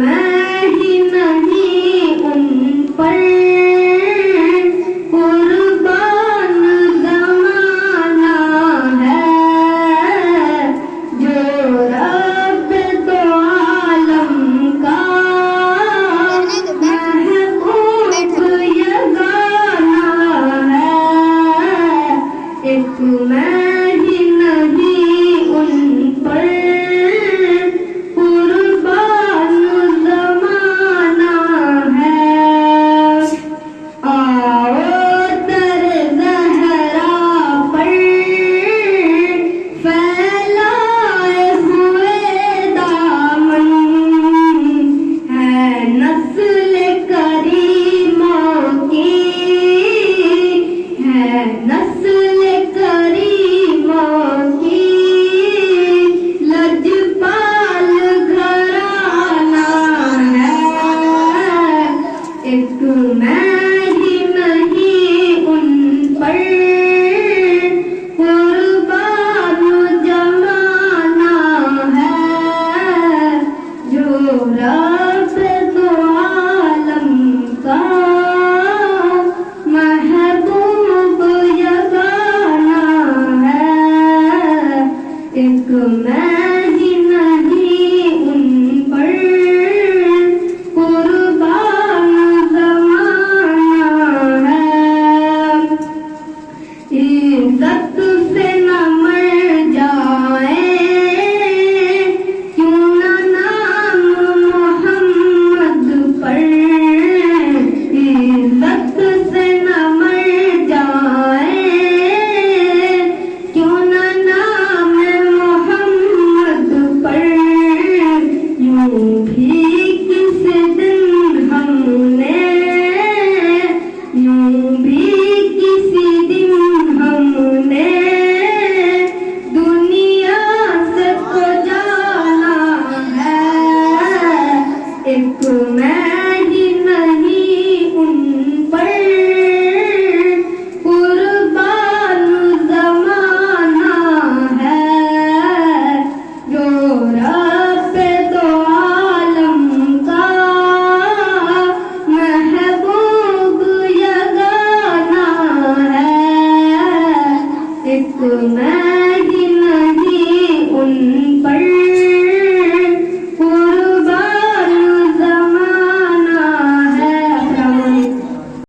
मैं ही नहीं उन पर कुर्बान ज़माना है, जो रब दो आलम का महबूब यगाना है। एक मैं ही नहीं उन पर कुर्बान ज़माना है। आओ दर ज़हरा पर फैलाए हुए दामन, है नस्ल करीमों की, है नस्ल करीमों की, लजपाल घराना है। एक मैं ही नहीं उन पर कुर्बान ज़माना है, जो रब दो आलम का महबूब यगाना है। एक मैं ही नहीं उन पर कुर्बान ज़माना है। इज्जत से न मर जाए क्यों न नाम मोहम्मद पर, इज्जत से न मर जाए क्यों न नाम मोहम्मद पर। यूं भी किस दिन हमने, यूं भी किसी दिन हमने दुनिया से तो जाना है। एक मैं ही नहीं उन पर कुर्बान ज़माना है, जो रब दो आलम का महबूब यगाना है। एक मैं